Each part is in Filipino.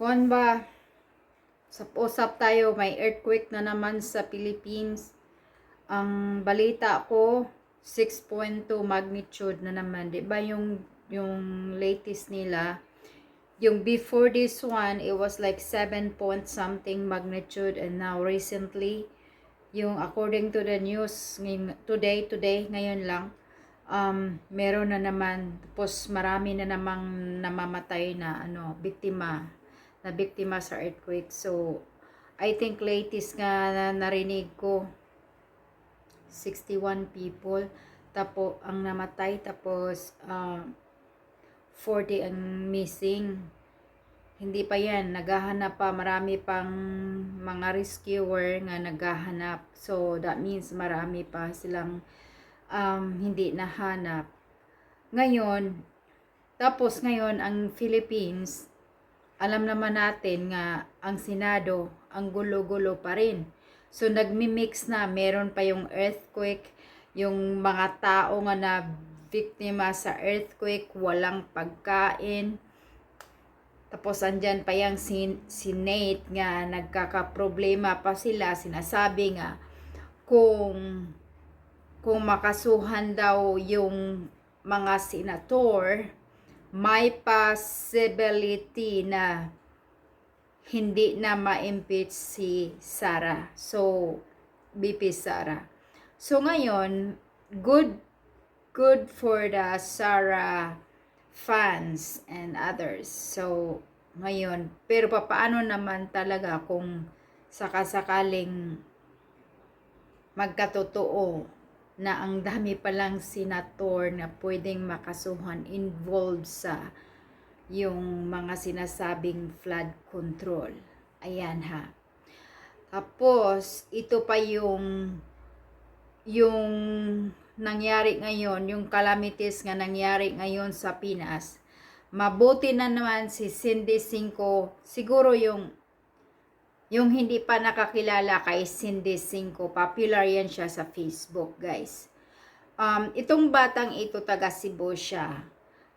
Kuan ba, usap tayo, may earthquake na naman sa Philippines. Ang balita ko, 6.2 magnitude na naman. Di ba yung latest nila? Yung before this one, it was like 7 point something magnitude, and now recently, yung according to the news, today, ngayon lang, meron na naman, tapos marami na namang namamatay na biktima sa earthquake. So I think latest nga na narinig ko 61 people tapos ang namatay, tapos 40 ang missing. Hindi pa yan, naghahanap pa, marami pang mga rescuer nga naghahanap. So that means marami pa silang hindi nahanap. Ngayon, tapos ngayon ang Philippines, alam naman natin nga ang Senado, ang gulo-gulo pa rin. So nagmi-mix na, meron pa yung earthquake, yung mga tao nga na biktima sa earthquake, walang pagkain. Tapos andyan pa yung Senate nga nagkakaproblema pa sila, sinasabi nga kung makasuhan daw yung mga senator, may possibility na hindi na ma-impeach si Sara. So, BP Sara. So, ngayon, good for the Sara fans and others. So, ngayon, pero paano naman talaga kung sakasakaling magkatotoo na ang dami palang senator na pwedeng makasuhan involved sa yung mga sinasabing flood control. Ayan ha. Tapos, ito pa yung nangyari ngayon, yung calamities nga nangyari ngayon sa Pinas. Mabuti na naman si Cindy Cinco, siguro yung hindi pa nakakilala kay Cindy Cinco, popular yan siya sa Facebook, guys. Itong batang ito, taga Cebu siya.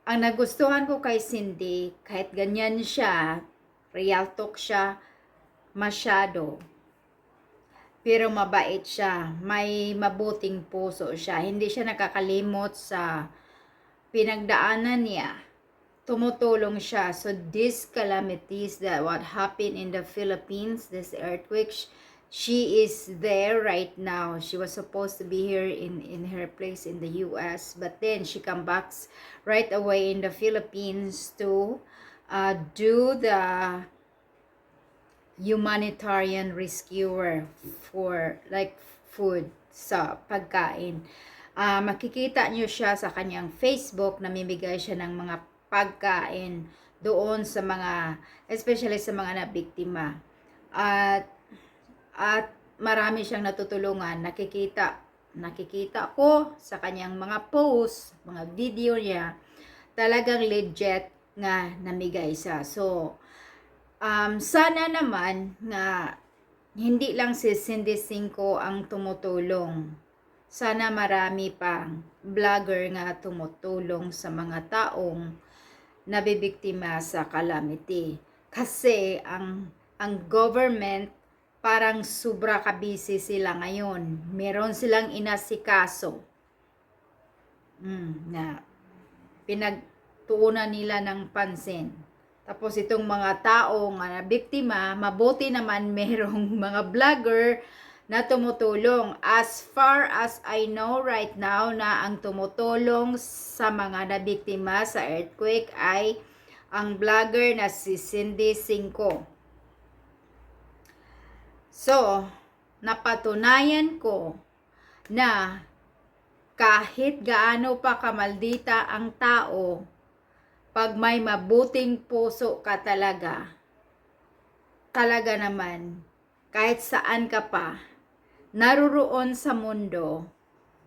Ang nagustuhan ko kay Cindy, kahit ganyan siya, real talk siya, masyado. Pero mabait siya, may mabuting puso siya. Hindi siya nakakalimot sa pinagdaanan niya. Tumutulong siya. So these calamities that what happened in the Philippines, this earthquake, she is there right now. She was supposed to be here in her place in the US, but then she come back right away in the Philippines to do the humanitarian rescuer for like food, sa pagkain. Makikita nyo siya sa kanyang Facebook, namimigay siya ng mga pagkain doon sa mga, especially sa mga nabiktima. At marami siyang natutulungan. Nakikita ko sa kanyang mga posts, mga video niya, talagang legit nga namigay siya. So, sana naman na hindi lang si Cindy Cinco ang tumutulong. Sana marami pang vlogger nga tumutulong sa mga taong nabibiktima sa calamity. Kasi ang government parang sobra kabisi sila ngayon. Meron silang inasikaso na pinagtuunan nila ng pansin. Tapos itong mga tao nga na biktima, mabuti naman merong mga vlogger na tumutulong. As far as I know right now, na ang tumutulong sa mga nabiktima sa earthquake ay ang vlogger na si Cindy Cinco. So, napatunayan ko na kahit gaano pa kamaldita ang tao, pag may mabuting puso ka talaga naman, kahit saan ka pa, naruroon sa mundo,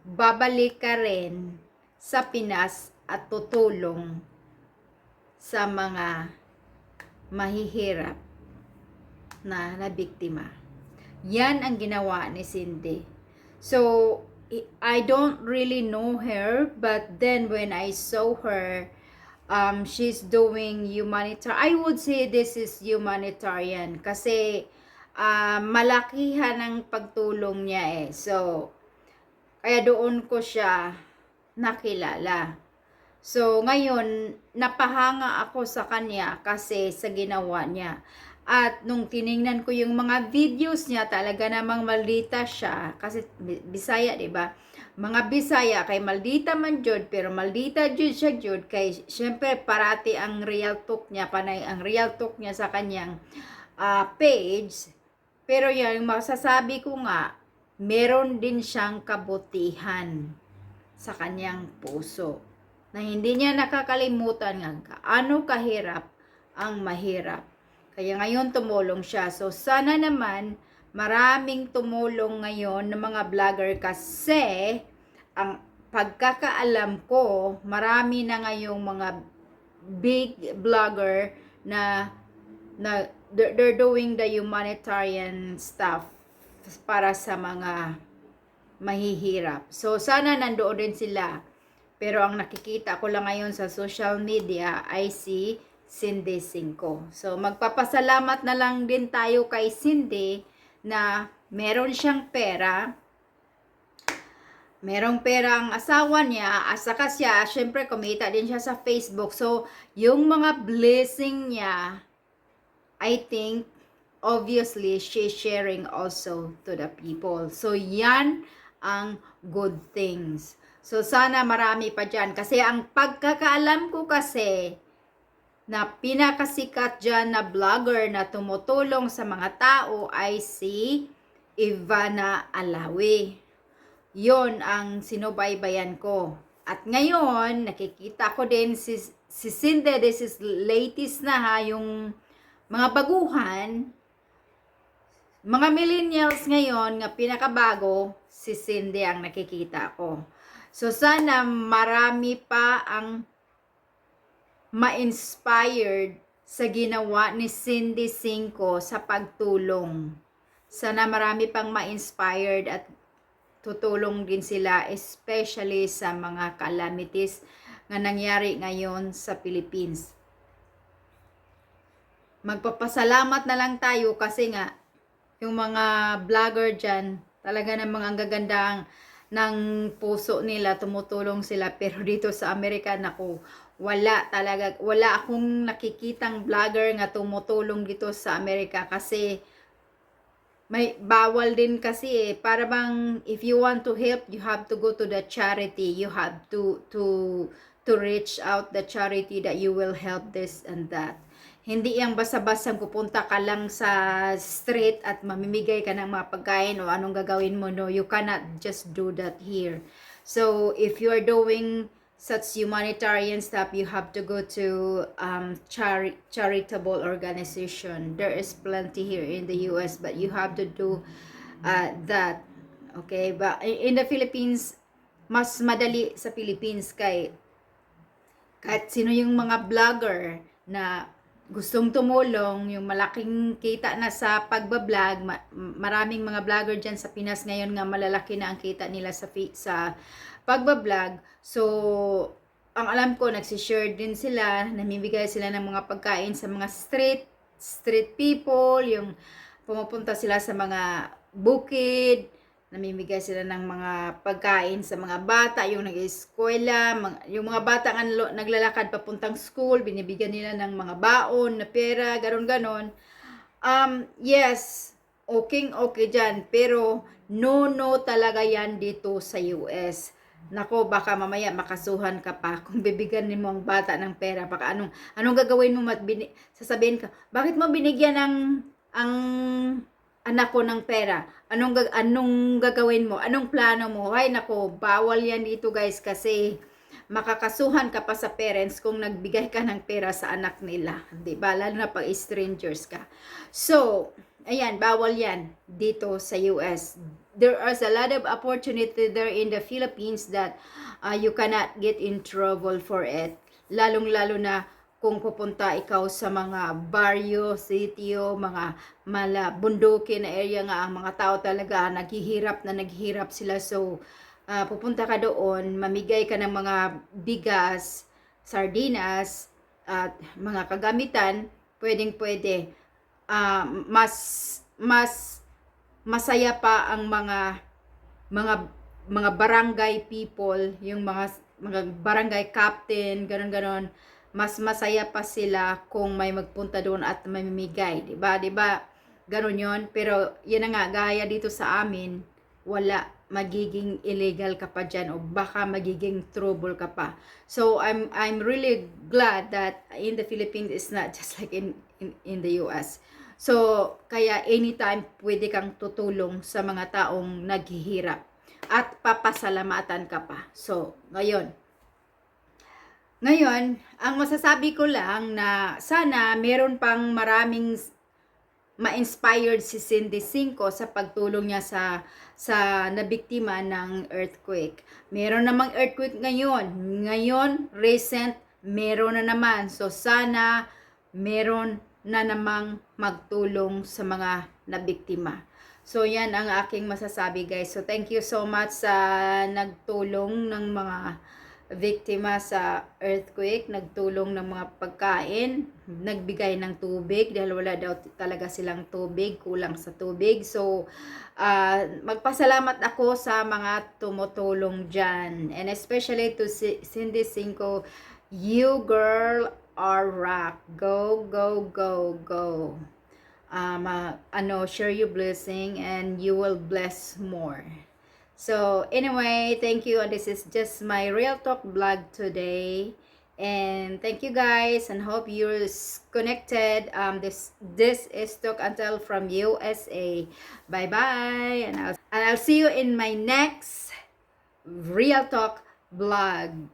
babalik ka rin sa Pinas at tutulong sa mga mahihirap na nabiktima. Yan ang ginawa ni Cindy. So, I don't really know her, but then when I saw her she's doing humanitarian. I would say this is humanitarian kasi malakihan ang pagtulong niya eh. So, kaya doon ko siya nakilala. So, ngayon, napahanga ako sa kanya kasi sa ginawa niya. At nung tiningnan ko yung mga videos niya, talaga namang maldita siya. Kasi Bisaya, di ba? Mga Bisaya, kay maldita man jud, pero maldita jud siya jud. Kay, syempre, parati ang real talk niya, panay ang real talk niya sa kanyang page. Pero yung masasabi ko nga, meron din siyang kabutihan sa kanyang puso na hindi niya nakakalimutan nga gaano kahirap ang mahirap. Kaya ngayon tumulong siya. So sana naman maraming tumulong ngayon ng mga vlogger kasi ang pagkakaalam ko, marami na ngayong mga big vlogger na they're doing the humanitarian stuff para sa mga mahihirap. So sana nandoon din sila. Pero ang nakikita ko lang ngayon sa social media ay si Cindy Cinco. So magpapasalamat na lang din tayo kay Cindy na meron siyang pera. Merong pera ang asawa niya, at saka siya, syempre kumita din siya sa Facebook. So yung mga blessing niya, I think, obviously, she's sharing also to the people. So yan ang good things. So, sana marami pa dyan. Kasi ang pagkakaalam ko kasi, na pinakasikat dyan na vlogger na tumutulong sa mga tao ay si Ivana Alawi. Yon ang sinubaybayan ko. At ngayon, nakikita ko din si Cindy, this is latest na ha, yung mga baguhan, mga millennials ngayon, nga pinakabago, si Cindy ang nakikita ko. So, sana marami pa ang ma-inspired sa ginawa ni Cindy Cinco sa pagtulong. Sana marami pang ma-inspired at tutulong din sila, especially sa mga calamities na nangyari ngayon sa Philippines. Magpapasalamat na lang tayo kasi nga, yung mga vlogger dyan, talaga namang ang gagandang ng puso nila, tumutulong sila. Pero dito sa Amerika, naku, wala talaga, wala akong nakikitang vlogger nga tumutulong dito sa Amerika kasi may bawal din kasi eh. Para bang if you want to help, you have to go to the charity, you have to reach out the charity that you will help this and that. Hindi yung basta-basta pupunta ka lang sa street at mamimigay ka ng mga pagkain o anong gagawin mo. No, you cannot just do that here. So, if you are doing such humanitarian stuff, you have to go to charitable organization. There is plenty here in the US, but you have to do that. Okay? But in the Philippines, mas madali sa Philippines kahit sino yung mga vlogger na gustong tumulong, yung malaking kita na sa pagbablog, maraming mga vlogger dyan sa Pinas ngayon nga malalaki na ang kita nila sa pagbablog. So, ang alam ko, nagsishare din sila, namimigay sila ng mga pagkain sa mga street people, yung pumupunta sila sa mga bukid, namimigay sila ng mga pagkain sa mga bata, yung nag-eskwela, yung mga bata nga naglalakad papuntang school, binibigyan nila ng mga baon na pera, ganon-ganon. Yes, okay dyan, pero no talaga yan dito sa US. Nako, baka mamaya makasuhan ka pa kung bibigyan mo ang bata ng pera. Baka anong gagawin mo, sasabihin ka, bakit mo binigyan ang anak ko ng pera? Anong gagawin mo? Anong plano mo? Ay nako, bawal yan dito guys kasi makakasuhan ka pa sa parents kung nagbigay ka ng pera sa anak nila. Diba? Lalo na pag strangers ka. So, ayan, bawal yan dito sa US. There is a lot of opportunity there in the Philippines that you cannot get in trouble for it. Lalong-lalo na kung pupunta ikaw sa mga barrio, sitio, mga bundukin na area nga, ang mga tao talaga naghihirap sila. So, pupunta ka doon, mamigay ka ng mga bigas, sardinas at mga kagamitan, pwede mas masaya pa ang mga mga barangay people, yung mga barangay captain, ganon, mas masaya pa sila kung may magpunta doon at mamimigay, 'di ba? 'Di ba? Ganon 'yon. Pero 'yan na nga, gaya dito sa amin, wala, magiging illegal ka pa diyan o baka magiging trouble ka pa. So I'm really glad that in the Philippines is not just like in the US. So kaya anytime pwede kang tutulong sa mga taong naghihirap at papasalamatan ka pa. So ngayon, ang masasabi ko lang na sana meron pang maraming ma-inspired si Cindy Cinco sa pagtulong niya sa nabiktima ng earthquake. Meron namang earthquake ngayon. Ngayon, recent, meron na naman. So sana meron na namang magtulong sa mga nabiktima. So yan ang aking masasabi, guys. So thank you so much sa nagtulong ng mga biktima sa earthquake, nagtulong ng mga pagkain, nagbigay ng tubig dahil wala daw talaga silang tubig, kulang sa tubig. So magpasalamat ako sa mga tumutulong dyan, and especially to Cindy Cinco. You girl are rock. Go, go, go, go. Share your blessing and you will bless more. So anyway, thank you, and this is just my real talk vlog today, and thank you guys, and hope you're connected. This is Talk Until from USA. Bye bye, and I'll see you in my next real talk vlog.